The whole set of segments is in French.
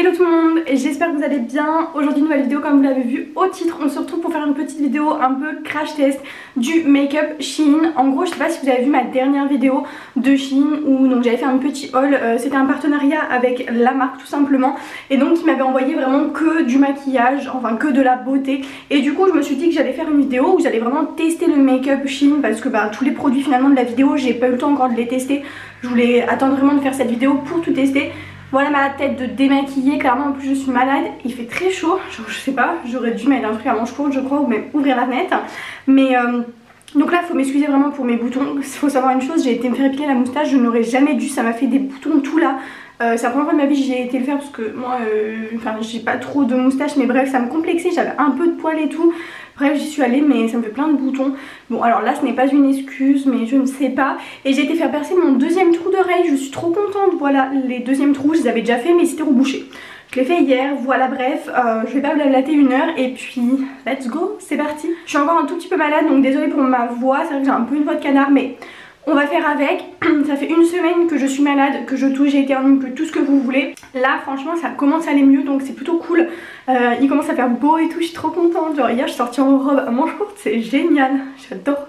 Hello tout le monde, j'espère que vous allez bien. Aujourd'hui nouvelle vidéo comme vous l'avez vu au titre. On se retrouve pour faire une petite vidéo un peu crash test du make-up Shein. En gros je sais pas si vous avez vu ma dernière vidéo de Shein où donc j'avais fait un petit haul. C'était un partenariat avec la marque tout simplement. Et donc ils m'avaient envoyé vraiment que du maquillage, enfin que de la beauté. Et du coup je me suis dit que j'allais faire une vidéo où j'allais vraiment tester le make-up Shein. Parce que tous les produits finalement de la vidéo j'ai pas eu le temps encore de les tester. Je voulais attendre vraiment de faire cette vidéo pour tout tester. Voilà ma tête de démaquillée, clairement en plus je suis malade, il fait très chaud, genre je sais pas, j'aurais dû mettre un truc à manches courtes je crois ou même ouvrir la fenêtre. Mais donc là faut m'excuser vraiment pour mes boutons, il faut savoir une chose, j'ai été me faire épiler la moustache, je n'aurais jamais dû, ça m'a fait des boutons tout là. C'est la première fois de ma vie que j'ai été le faire parce que moi, j'ai pas trop de moustache mais bref ça me complexait, j'avais un peu de poils et tout. Bref j'y suis allée mais ça me fait plein de boutons. Bon alors là ce n'est pas une excuse mais je ne sais pas. Et j'ai été faire percer mon deuxième trou d'oreille, je suis trop contente. Voilà les deuxièmes trous je les avais déjà fait mais c'était rebouché. Je l'ai fait hier, voilà bref, je vais pas blablater une heure et puis let's go, c'est parti. Je suis encore un tout petit peu malade donc désolée pour ma voix, c'est vrai que j'ai un peu une voix de canard mais on va faire avec. Ça fait une semaine que je suis malade, que je tousse, j'ai éternue, que tout ce que vous voulez. Là franchement ça commence à aller mieux donc c'est plutôt cool. Il commence à faire beau et tout, je suis trop contente. Genre hier je suis sortie en robe à manches courtes, c'est génial, j'adore.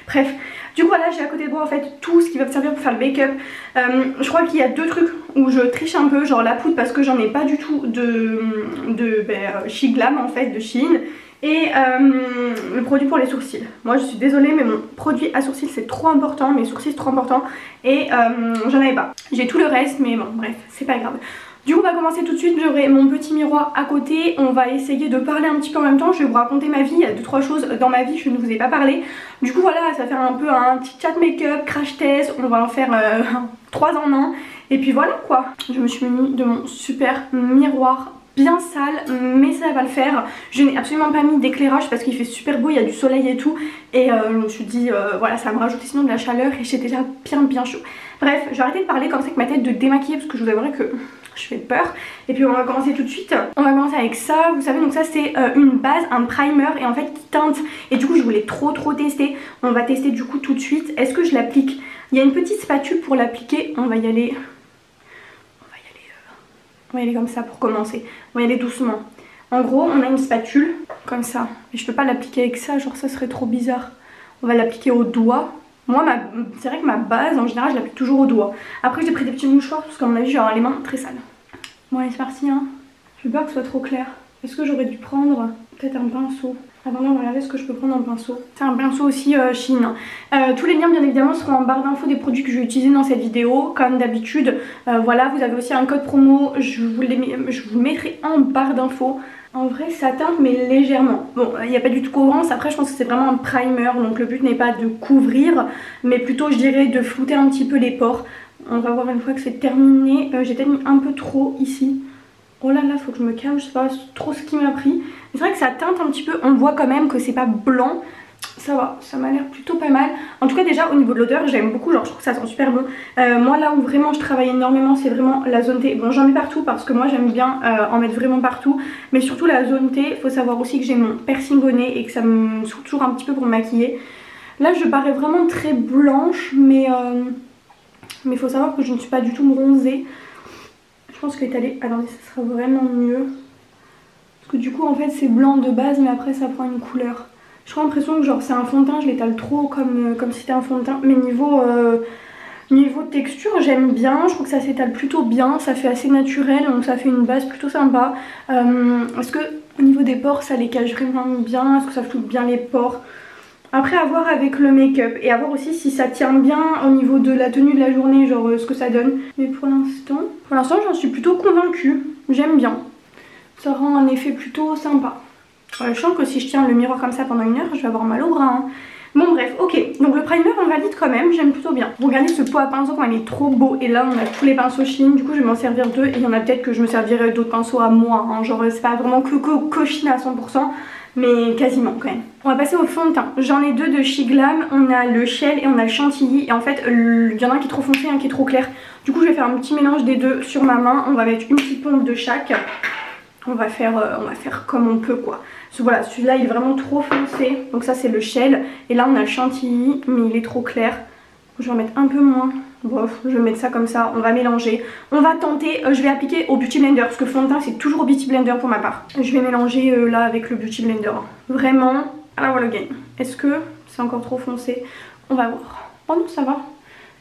Bref, du coup voilà j'ai à côté de moi en fait tout ce qui va me servir pour faire le make-up. Je crois qu'il y a deux trucs où je triche un peu, genre la poudre parce que j'en ai pas du tout de She Glam en fait, de Shein. Et le produit pour les sourcils. Moi je suis désolée mais mon produit à sourcils c'est trop important, mes sourcils c'est trop important. Et j'en avais pas. J'ai tout le reste mais bon bref c'est pas grave. Du coup on va commencer tout de suite, j'aurai mon petit miroir à côté. On va essayer de parler un petit peu en même temps. Je vais vous raconter ma vie, il y a 2-3 choses dans ma vie je ne vous ai pas parlé. Du coup voilà ça va faire un peu un petit chat make-up, crash test. On va en faire 3 en 1. Et puis voilà quoi. Je me suis mis de mon super miroir bien sale mais ça va le faire. Je n'ai absolument pas mis d'éclairage parce qu'il fait super beau, il y a du soleil et tout. Et je me suis dit voilà ça va me rajouter sinon de la chaleur et j'ai déjà bien chaud. Bref je vais arrêter de parler comme ça avec ma tête de démaquiller parce que je vous avouerai que je fais peur. Et puis on va commencer tout de suite. On va commencer avec ça, vous savez donc ça c'est une base, un primer et en fait qui teinte. Et du coup je voulais trop tester. On va tester du coup tout de suite. Est-ce que je l'applique? Il y a une petite spatule pour l'appliquer, on va y aller. On va y aller comme ça pour commencer. On va y aller doucement. En gros, on a une spatule comme ça. Et je peux pas l'appliquer avec ça, genre ça serait trop bizarre. On va l'appliquer au doigt. Moi, c'est vrai que ma base, en général, je l'applique toujours au doigt. Après, j'ai pris des petits mouchoirs parce qu'à mon avis, j'aurai les mains très sales. Bon, allez, c'est parti. Hein. J'ai peur que ce soit trop clair. Est-ce que j'aurais dû prendre peut-être un pinceau? Attendez, on va regarder ce que je peux prendre en pinceau. C'est un pinceau aussi Shein. Tous les liens bien évidemment seront en barre d'infos des produits que je vais utiliser dans cette vidéo. Comme d'habitude, voilà, vous avez aussi un code promo, je vous le mettrai en barre d'infos. En vrai ça teinte mais légèrement. Bon, il n'y a pas du tout courance, après je pense que c'est vraiment un primer. Donc le but n'est pas de couvrir, mais plutôt je dirais de flouter un petit peu les pores. On va voir une fois que c'est terminé. J'ai peut-être mis un peu trop ici. Oh là là, faut que je me calme, je sais pas trop ce qui m'a pris. C'est vrai que ça teinte un petit peu, on voit quand même que c'est pas blanc. Ça va, ça m'a l'air plutôt pas mal. En tout cas déjà au niveau de l'odeur j'aime beaucoup, genre je trouve que ça sent super bon. Moi là où vraiment je travaille énormément c'est vraiment la zone T. Bon j'en mets partout parce que moi j'aime bien en mettre vraiment partout. Mais surtout la zone T, faut savoir aussi que j'ai mon piercing au nez et que ça me soude toujours un petit peu pour me maquiller. Là je parais vraiment très blanche mais faut savoir que je ne suis pas du tout bronzée. Je pense qu'étaler, attendez ça sera vraiment mieux. Parce que du coup en fait c'est blanc de base mais après ça prend une couleur. Je crois l'impression que genre c'est un fond de teint, je l'étale trop comme si c'était un fond de teint. Mais niveau texture j'aime bien, je trouve que ça s'étale plutôt bien, ça fait assez naturel donc ça fait une base plutôt sympa. Est-ce que au niveau des pores ça les cache vraiment bien, est-ce que ça floute bien les pores? Après à voir avec le make-up et à voir aussi si ça tient bien au niveau de la tenue de la journée, genre ce que ça donne. Mais pour l'instant j'en suis plutôt convaincue, j'aime bien. Ça rend un effet plutôt sympa. Je sens que si je tiens le miroir comme ça pendant une heure, je vais avoir mal au bras. Hein. Bon bref, ok. Donc le primer on valide quand même, j'aime plutôt bien. Regardez ce pot à pinceau quand il est trop beau. Et là on a tous les pinceaux Shein, du coup je vais m'en servir deux. Et il y en a peut-être que je me servirai d'autres pinceaux à moi. Hein. Genre c'est pas vraiment que Shein à 100%. Mais quasiment quand même. On va passer au fond de teint. J'en ai deux de She Glam. On a le Shell et on a le Chantilly. Et en fait il y en a un qui est trop foncé et un qui est trop clair. Du coup je vais faire un petit mélange des deux sur ma main. On va mettre une petite pompe de chaque. On va faire comme on peut quoi. Voilà, celui-là il est vraiment trop foncé. Donc ça c'est le Shell. Et là on a le Chantilly mais il est trop clair. Je vais en mettre un peu moins Bref, je vais mettre ça comme ça, on va mélanger. On va tenter, je vais appliquer au Beauty Blender parce que le fond de teint c'est toujours au Beauty Blender pour ma part. Je vais mélanger là avec le Beauty Blender. Vraiment, alors voilà game. Est-ce que c'est encore trop foncé? On va voir. Oh non, ça va.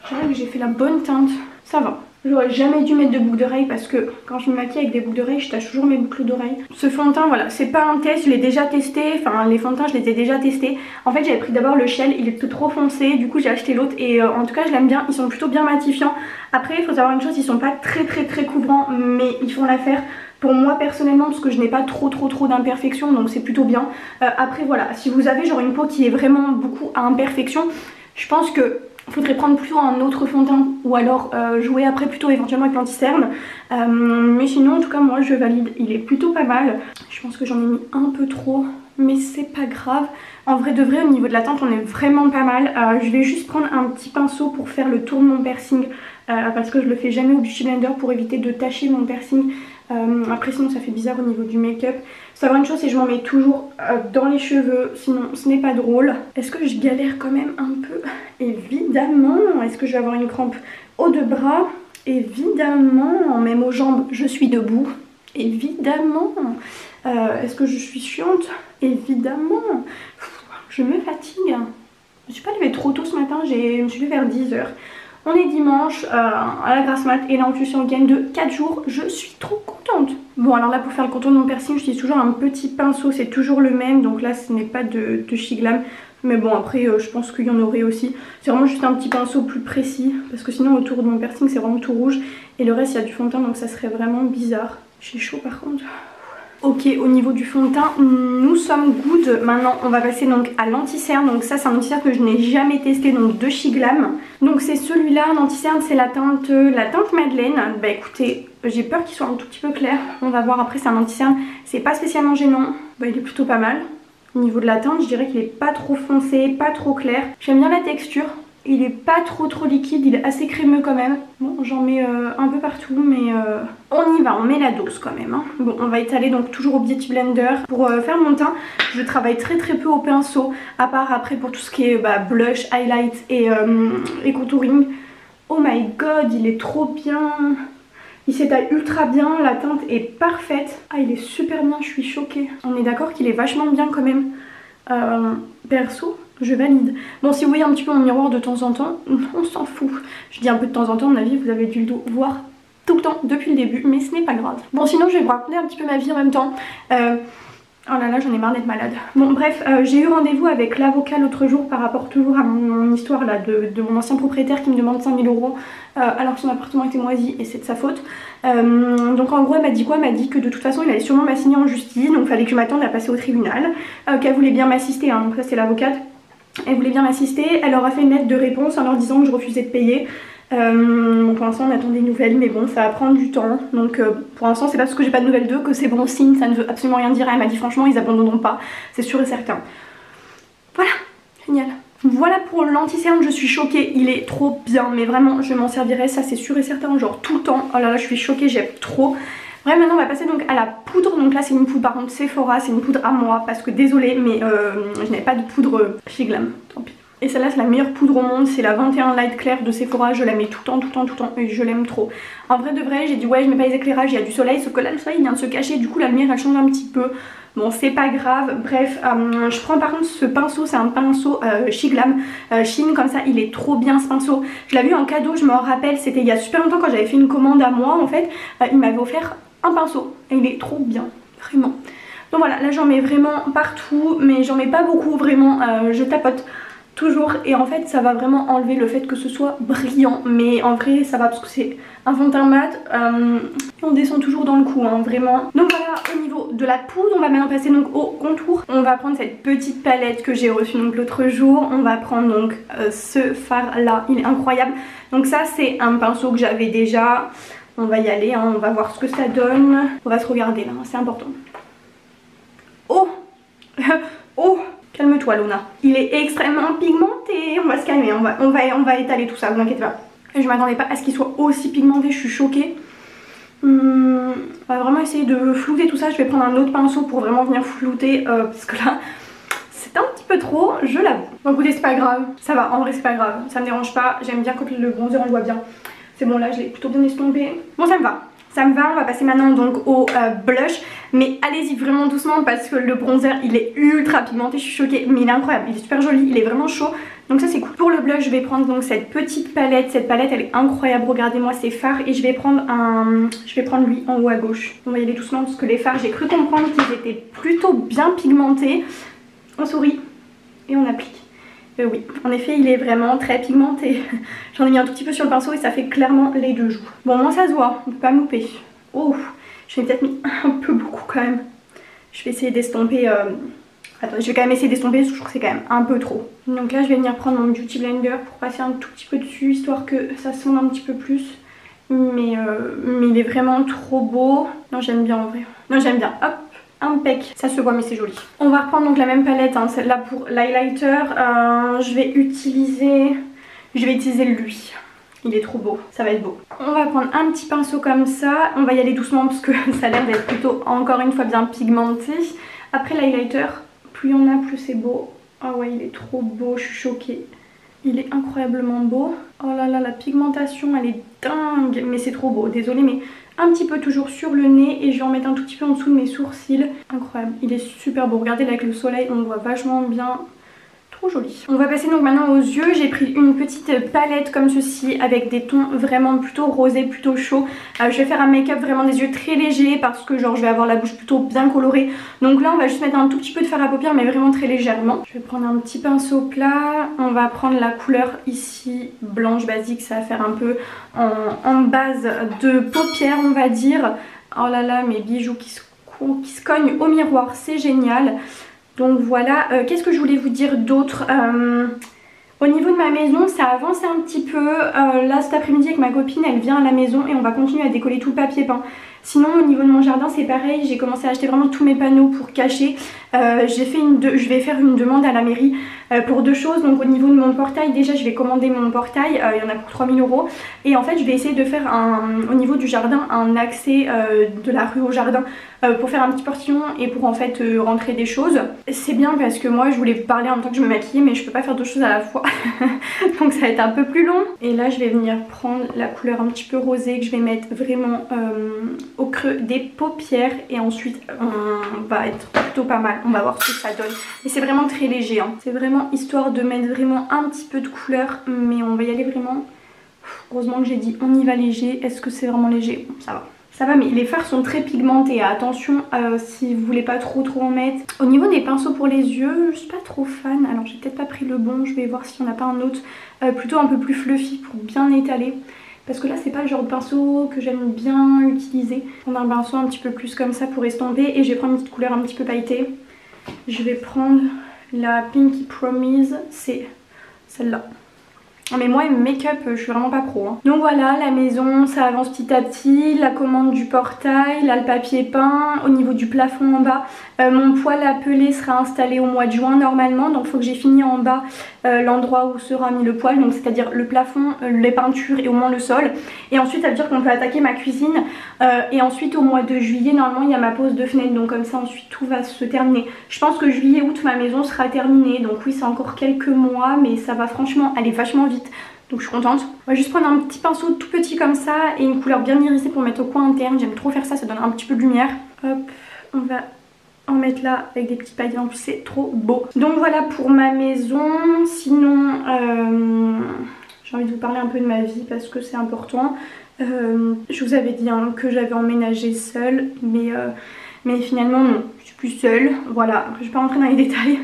Je dirais que j'ai fait la bonne teinte. Ça va. J'aurais jamais dû mettre de boucles d'oreilles parce que quand je me maquille avec des boucles d'oreilles, je tâche toujours mes boucles d'oreilles. Ce fond de teint, voilà, c'est pas un test, je l'ai déjà testé. Enfin, les fonds de teint, je les ai déjà testés. En fait, j'avais pris d'abord le Shell, il était trop foncé. Du coup, j'ai acheté l'autre et en tout cas, je l'aime bien. Ils sont plutôt bien matifiants. Après, il faut savoir une chose, ils sont pas très couvrants, mais ils font l'affaire. Pour moi personnellement, parce que je n'ai pas trop d'imperfections, donc c'est plutôt bien. Après voilà, si vous avez genre une peau qui est vraiment beaucoup à imperfection, je pense que faudrait prendre plutôt un autre fond de teint ou alors jouer après plutôt éventuellement avec l'anti-cerne. Mais sinon en tout cas moi je valide, il est plutôt pas mal. Je pense que j'en ai mis un peu trop, mais c'est pas grave. En vrai de vrai au niveau de la teinte on est vraiment pas mal. Je vais juste prendre un petit pinceau pour faire le tour de mon piercing. Parce que je le fais jamais au Beauty Blender pour éviter de tacher mon piercing. Après sinon ça fait bizarre au niveau du make-up. Savoir une chose c'est que je m'en mets toujours dans les cheveux, sinon ce n'est pas drôle. Est-ce que je galère quand même un peu? Évidemment. Est-ce que je vais avoir une crampe haut de bras? Évidemment. Même aux jambes je suis debout. Évidemment. Est-ce que je suis chiante? Évidemment. Je me fatigue. Je ne suis pas levée trop tôt ce matin, je me suis levée vers 10 h. On est dimanche à la grasse mat et là on touche un week-end de 4 jours, je suis trop contente. Bon alors là pour faire le contour de mon piercing j'utilise toujours un petit pinceau, c'est toujours le même, donc là ce n'est pas de Chez Glam. Mais bon après je pense qu'il y en aurait aussi. C'est vraiment juste un petit pinceau plus précis parce que sinon autour de mon piercing c'est vraiment tout rouge. Et le reste il y a du fond de teint donc ça serait vraiment bizarre. J'ai chaud par contre. Ok, au niveau du fond de teint, nous sommes good. Maintenant, on va passer donc à l'anti-cerne. Donc ça, c'est un anti-cerne que je n'ai jamais testé, donc de Chez Glam. Donc c'est celui-là, l'anti-cerne, c'est la teinte Madeleine. Bah écoutez, j'ai peur qu'il soit un tout petit peu clair. On va voir après, c'est un anti-cerne. C'est pas spécialement gênant. Bah il est plutôt pas mal. Au niveau de la teinte, je dirais qu'il est pas trop foncé, pas trop clair. J'aime bien la texture. Il est pas trop liquide, il est assez crémeux quand même. Bon, j'en mets un peu partout, mais on y va, on met la dose quand même. Hein. Bon, on va étaler donc toujours au Beauty Blender. Pour faire mon teint, je travaille très peu au pinceau, à part après pour tout ce qui est blush, highlight et contouring. Oh my god, il est trop bien. Il s'étale ultra bien, la teinte est parfaite. Ah, il est super bien, je suis choquée. On est d'accord qu'il est vachement bien quand même. Perso, je valide. Bon, si vous voyez un petit peu mon miroir de temps en temps, on s'en fout. Je dis un peu de temps en temps, à mon avis, vous avez dû le voir tout le temps depuis le début, mais ce n'est pas grave. Bon, sinon, je vais vous raconter un petit peu ma vie en même temps. Oh là là, j'en ai marre d'être malade. Bon, bref, j'ai eu rendez-vous avec l'avocat l'autre jour par rapport toujours à mon histoire là de mon ancien propriétaire qui me demande 5 000 € alors que son appartement était moisi et c'est de sa faute. Donc en gros, elle m'a dit quoi? Elle m'a dit que de toute façon, il allait sûrement m'assigner en justice, donc il fallait que je m'attende à passer au tribunal. Qu'elle voulait bien m'assister, hein, donc ça c'est l'avocate. Elle voulait bien m'assister, elle leur a fait une lettre de réponse en leur disant que je refusais de payer. Bon, pour l'instant on attend des nouvelles mais bon ça va prendre du temps donc pour l'instant c'est pas parce que j'ai pas de nouvelles d'eux que c'est bon signe, ça ne veut absolument rien dire. Elle m'a dit franchement ils abandonneront pas, c'est sûr et certain. Voilà, génial. Voilà pour l'anti-cerne, je suis choquée, il est trop bien mais vraiment je m'en servirai, ça c'est sûr et certain, genre tout le temps. Oh là là je suis choquée, j'aime trop. Bref, maintenant on va passer donc à la poudre. Donc là c'est une poudre par contre Sephora, c'est une poudre à moi parce que désolée mais je n'avais pas de poudre Chez Glam, tant pis. Et celle-là c'est la meilleure poudre au monde, c'est la 21 Light Clair de Sephora, je la mets tout le temps et je l'aime trop. En vrai de vrai j'ai dit ouais je mets pas les éclairages, il y a du soleil, sauf que là le soleil vient de se cacher, du coup la lumière elle change un petit peu. Bon c'est pas grave, bref je prends par contre ce pinceau, c'est un pinceau Chez Glam, Shein comme ça, il est trop bien ce pinceau. Je l'avais eu en cadeau, je me rappelle, c'était il y a super longtemps quand j'avais fait une commande à moi en fait, il m'avait offert un pinceau et il est trop bien, vraiment. Donc voilà, là j'en mets vraiment partout mais j'en mets pas beaucoup vraiment, je tapote toujours et en fait ça va vraiment enlever le fait que ce soit brillant, mais en vrai ça va parce que c'est un fond de teint mat et on descend toujours dans le coup hein, vraiment. Donc voilà au niveau de la poudre, on va maintenant passer donc au contour. On va prendre cette petite palette que j'ai reçue donc l'autre jour, on va prendre donc ce fard là, il est incroyable. Donc ça c'est un pinceau que j'avais déjà, on va y aller hein, on va voir ce que ça donne, on va se regarder là, c'est important. Oh oh, calme-toi Luna. Il est extrêmement pigmenté. On va se calmer, on va étaler tout ça, vous inquiétez pas. Je m'attendais pas à ce qu'il soit aussi pigmenté, je suis choquée. On va vraiment essayer de flouter tout ça. Je vais prendre un autre pinceau pour vraiment venir flouter parce que là c'est un petit peu trop, je l'avoue. Bon écoutez, c'est pas grave, ça va, en vrai c'est pas grave, ça me dérange pas. J'aime bien quand le bronzer on le voit bien. C'est bon, là je l'ai plutôt bien estompé. Bon, ça me va. Ça me va, on va passer maintenant donc au blush. Mais allez-y vraiment doucement parce que le bronzer il est ultra pigmenté, je suis choquée. Mais il est incroyable, il est super joli, il est vraiment chaud. Donc ça c'est cool. Pour le blush je vais prendre donc cette petite palette. Cette palette elle est incroyable, regardez-moi ces fards. Et je vais prendre lui en haut à gauche. On va y aller doucement parce que les fards j'ai cru comprendre qu'ils étaient plutôt bien pigmentés. On sourit et on applique. Oui, en effet il est vraiment très pigmenté. J'en ai mis un tout petit peu sur le pinceau et ça fait clairement les deux joues. Bon, moi ça se voit, on peut pas me louper. Oh, je vais peut-être mis un peu beaucoup quand même. Je vais essayer d'estomper. Attendez, je vais quand même essayer d'estomper parce que je trouve que c'est quand même un peu trop. Donc là je vais venir prendre mon Beauty Blender pour passer un tout petit peu dessus histoire que ça sonde un petit peu plus. Mais il est vraiment trop beau. Non, j'aime bien en vrai. Non, j'aime bien. Hop. Impec, ça se voit mais c'est joli. On va reprendre donc la même palette, hein, celle-là pour l'highlighter. Je vais utiliser lui. Il est trop beau, ça va être beau. On va prendre un petit pinceau comme ça. On va y aller doucement parce que ça a l'air d'être plutôt encore une fois bien pigmenté. Après l'highlighter, plus il y en a plus c'est beau. Ah ouais, il est trop beau, je suis choquée. Il est incroyablement beau. Oh là là, la pigmentation elle est dingue. Mais c'est trop beau, désolée mais un petit peu toujours sur le nez. Et je vais en mettre un tout petit peu en dessous de mes sourcils. Incroyable, il est super beau. Regardez là avec le soleil on le voit vachement bien. Trop joli. On va passer donc maintenant aux yeux. J'ai pris une petite palette comme ceci avec des tons vraiment plutôt rosés, plutôt chauds. Je vais faire un make-up vraiment des yeux très léger parce que genre je vais avoir la bouche plutôt bien colorée. Donc là on va juste mettre un tout petit peu de fard à paupières mais vraiment très légèrement. Je vais prendre un petit pinceau plat. On va prendre la couleur ici blanche basique. Ça va faire un peu en base de paupières on va dire. Oh là là, mes bijoux qui se cognent au miroir, c'est génial. Donc voilà, qu'est-ce que je voulais vous dire d'autre? Au niveau de ma maison, ça avance un petit peu. Là cet après-midi avec ma copine, elle vient à la maison et on va continuer à décoller tout le papier peint. Sinon au niveau de mon jardin c'est pareil, j'ai commencé à acheter vraiment tous mes panneaux pour cacher. Je vais faire une demande à la mairie pour deux choses. Donc au niveau de mon portail, déjà je vais commander mon portail, il y en a pour 3000 €. Et en fait je vais essayer de faire au niveau du jardin un accès de la rue au jardin pour faire un petit portillon et pour en fait rentrer des choses. C'est bien parce que moi je voulais vous parler en même temps que je me maquillais mais je peux pas faire deux choses à la fois. Donc ça va être un peu plus long. Et là je vais venir prendre la couleur un petit peu rosée que je vais mettre vraiment au creux des paupières. Et ensuite on va être plutôt pas mal. On va voir ce que ça donne. Et c'est vraiment très léger, hein. C'est vraiment histoire de mettre vraiment un petit peu de couleur. Mais on va y aller vraiment. Heureusement que j'ai dit on y va léger. Est-ce que c'est vraiment léger? Bon, ça va. Ça va, mais les fards sont très pigmentés. Attention si vous voulez pas trop en mettre. Au niveau des pinceaux pour les yeux, je suis pas trop fan. Alors j'ai peut-être pas pris le bon. Je vais voir si on n'a pas un autre plutôt un peu plus fluffy pour bien étaler. Parce que là c'est pas le genre de pinceau que j'aime bien utiliser. On a un pinceau un petit peu plus comme ça pour estomper. Et je vais prendre une petite couleur un petit peu pailletée. Je vais prendre la Pinky Promise. C'est celle-là. Mais moi make-up je suis vraiment pas pro, hein. Donc voilà, la maison ça avance petit à petit. La commande du portail, là le papier peint. Au niveau du plafond en bas, mon poêle à peler sera installé au mois de juin normalement. Donc il faut que j'ai fini en bas l'endroit où sera mis le poêle. Donc c'est à dire le plafond, les peintures et au moins le sol. Et ensuite ça veut dire qu'on peut attaquer ma cuisine. Et ensuite au mois de juillet normalement il y a ma pose de fenêtre. Donc comme ça ensuite tout va se terminer. Je pense que juillet août ma maison sera terminée. Donc oui c'est encore quelques mois mais ça va franchement aller vachement vite. Donc je suis contente. On va juste prendre un petit pinceau tout petit comme ça et une couleur bien irisée pour mettre au coin interne. J'aime trop faire ça, ça donne un petit peu de lumière. Hop, on va en mettre là avec des petites paillettes. En plus c'est trop beau. Donc voilà pour ma maison. Sinon j'ai envie de vous parler un peu de ma vie parce que c'est important. Je vous avais dit hein, que j'avais emménagé seule mais finalement non, je suis plus seule. Voilà, je vais pas rentrer dans les détails.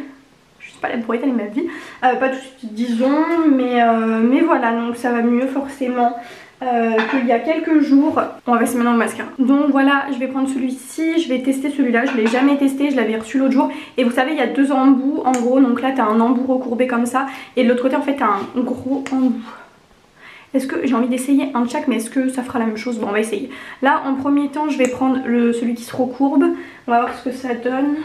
Pas là pour étaler ma vie, pas tout de suite disons, mais voilà, donc ça va mieux forcément qu'il y a quelques jours. On va passer maintenant au mascara. Donc voilà, je vais prendre celui-ci, je vais tester celui-là, je l'ai jamais testé, je l'avais reçu l'autre jour. Et vous savez il y a deux embouts en gros, donc là t'as un embout recourbé comme ça et de l'autre côté en fait t'as un gros embout. Est-ce que j'ai envie d'essayer un de chaque, mais est-ce que ça fera la même chose? Bon on va essayer. Là en premier temps je vais prendre celui qui se recourbe, on va voir ce que ça donne.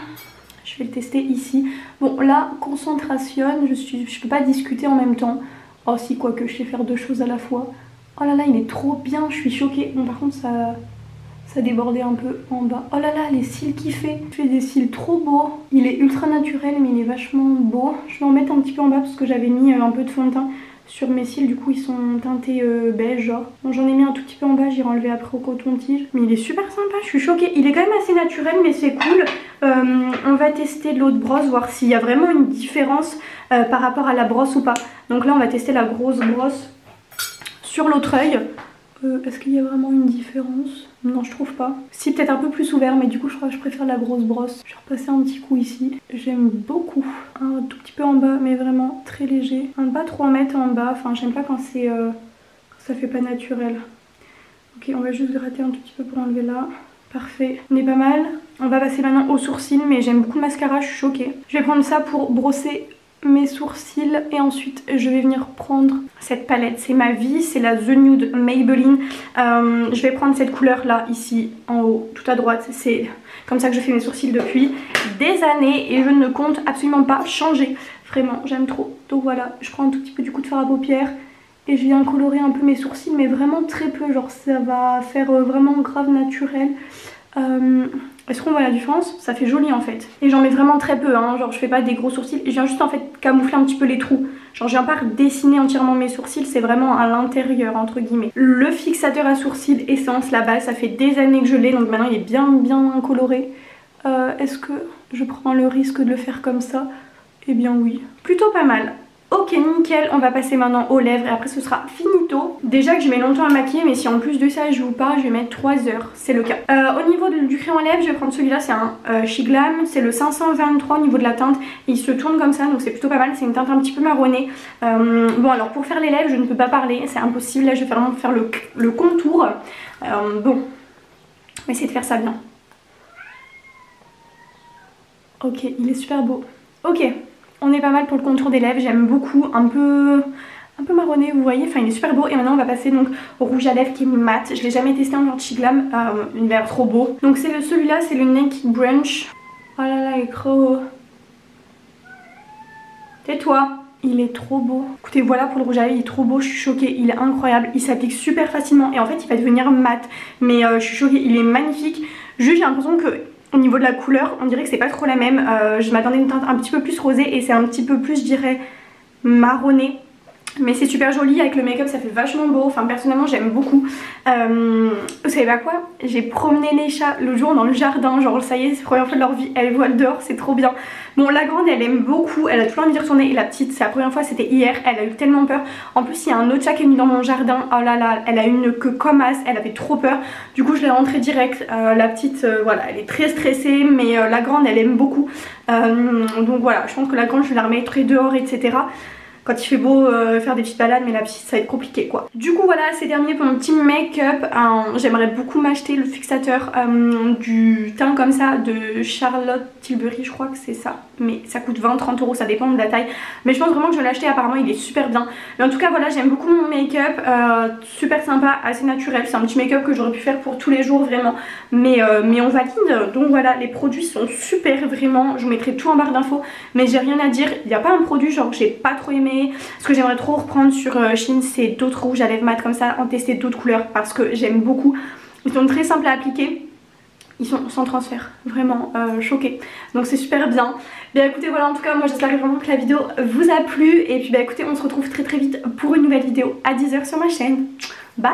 Je vais le tester ici. Bon là, concentration, je peux pas discuter en même temps. Oh si, quoique je sais faire deux choses à la fois. Oh là là, il est trop bien, je suis choquée. Bon par contre ça ça débordait un peu en bas. Oh là là, les cils qu'il fait. Il fait des cils trop beaux. Il est ultra naturel mais il est vachement beau. Je vais en mettre un petit peu en bas parce que j'avais mis un peu de fond de teint sur mes cils, du coup ils sont teintés beige genre. Bon, j'en ai mis un tout petit peu en bas, j'irai enlever après au coton-tige. Mais il est super sympa, je suis choquée. Il est quand même assez naturel mais c'est cool. On va tester l'autre brosse, voir s'il y a vraiment une différence par rapport à la brosse ou pas. Donc là on va tester la grosse brosse sur l'autre œil. Est-ce qu'il y a vraiment une différence? Non, je trouve pas. Si, peut-être un peu plus ouvert, mais du coup je crois que je préfère la grosse brosse. Je vais repasser un petit coup ici. J'aime beaucoup. Un tout petit peu en bas, mais vraiment très léger. Un pas trop en mettre en bas. Enfin, j'aime pas quand c'est ça fait pas naturel. Ok, on va juste gratter un tout petit peu pour enlever là. Parfait. On est pas mal. On va passer maintenant au sourcil, mais j'aime beaucoup le mascara, je suis choquée. Je vais prendre ça pour brosser mes sourcils et ensuite je vais venir prendre cette palette. C'est ma vie, c'est la The Nude Maybelline. Je vais prendre cette couleur là, ici en haut, tout à droite. C'est comme ça que je fais mes sourcils depuis des années et je ne compte absolument pas changer. Vraiment, j'aime trop. Donc voilà, je prends un tout petit peu du coup de fard à paupières et je viens colorer un peu mes sourcils, mais vraiment très peu. Genre ça va faire vraiment grave naturel. Est-ce qu'on voit la différence? Ça fait joli en fait. Et j'en mets vraiment très peu, hein. Genre je fais pas des gros sourcils. Je viens juste en fait camoufler un petit peu les trous. Genre je viens pas dessiner entièrement mes sourcils, c'est vraiment à l'intérieur entre guillemets. Le fixateur à sourcils Essence, la base, ça fait des années que je l'ai, donc maintenant il est bien coloré. Est-ce que je prends le risque de le faire comme ça? Eh bien oui, plutôt pas mal. Ok, nickel, on va passer maintenant aux lèvres et après ce sera finito. Déjà que je mets longtemps à maquiller, mais si en plus de ça je vous parle, je vais mettre 3 heures, c'est le cas. Au niveau du crayon à lèvres, je vais prendre celui-là, c'est un Shiglam, c'est le 523 au niveau de la teinte. Il se tourne comme ça, donc c'est plutôt pas mal, c'est une teinte un petit peu marronnée. Bon alors pour faire les lèvres, je ne peux pas parler, c'est impossible, là je vais vraiment faire le contour. Bon, on va essayer de faire ça bien. Ok, il est super beau. Ok. On est pas mal pour le contour des lèvres, j'aime beaucoup, un peu marronné vous voyez, enfin il est super beau. Et maintenant on va passer donc au rouge à lèvres qui est mat. Je l'ai jamais testé en genre de Shiglam, il a l'air trop beau. Donc c'est celui-là, c'est le Naked Brunch. Oh là là, il est trop... Tais-toi. Il est trop beau. Écoutez, voilà pour le rouge à lèvres, il est trop beau, je suis choquée, il est incroyable, il s'applique super facilement et en fait il va devenir mat. Mais je suis choquée, il est magnifique. Juste j'ai l'impression que au niveau de la couleur, on dirait que c'est pas trop la même. Je m'attendais à une teinte un petit peu plus rosée et c'est un petit peu plus, je dirais, marronné. Mais c'est super joli, avec le make-up ça fait vachement beau, enfin personnellement j'aime beaucoup. Vous savez pas quoi? J'ai promené les chats le jour dans le jardin, genre ça y est c'est la première fois de leur vie, elles voient dehors, c'est trop bien. Bon la grande elle aime beaucoup, elle a toujours envie d'y retourner et la petite c'est la première fois, c'était hier, elle a eu tellement peur. En plus il y a un autre chat qui est venu dans mon jardin, oh là là, elle a une queue comme as, elle avait trop peur. Du coup je l'ai rentrée direct, la petite voilà elle est très stressée mais la grande elle aime beaucoup. Donc voilà, je pense que la grande je vais la remettre dehors etc. Quand il fait beau faire des petites balades, mais la petite ça va être compliqué quoi. Du coup voilà, c'est terminé pour mon petit make-up. J'aimerais beaucoup m'acheter le fixateur du teint comme ça de Charlotte Tilbury, je crois que c'est ça. Mais ça coûte 20-30 €, ça dépend de la taille. Mais je pense vraiment que je vais l'acheter, apparemment il est super bien. Mais en tout cas voilà, j'aime beaucoup mon make-up, super sympa, assez naturel. C'est un petit make-up que j'aurais pu faire pour tous les jours vraiment. Mais on valide, donc voilà, les produits sont super vraiment. Je vous mettrai tout en barre d'infos, mais j'ai rien à dire. Il n'y a pas un produit genre que j'ai pas trop aimé. Ce que j'aimerais trop reprendre sur Shein, c'est d'autres rouges à lèvres mat comme ça, en tester d'autres couleurs parce que j'aime beaucoup. Ils sont très simples à appliquer. Ils sont sans transfert, vraiment choquée. Donc c'est super bien. Bien écoutez voilà, en tout cas moi j'espère vraiment que la vidéo vous a plu. Et puis bah écoutez, on se retrouve très vite pour une nouvelle vidéo à 10 h sur ma chaîne. Bye.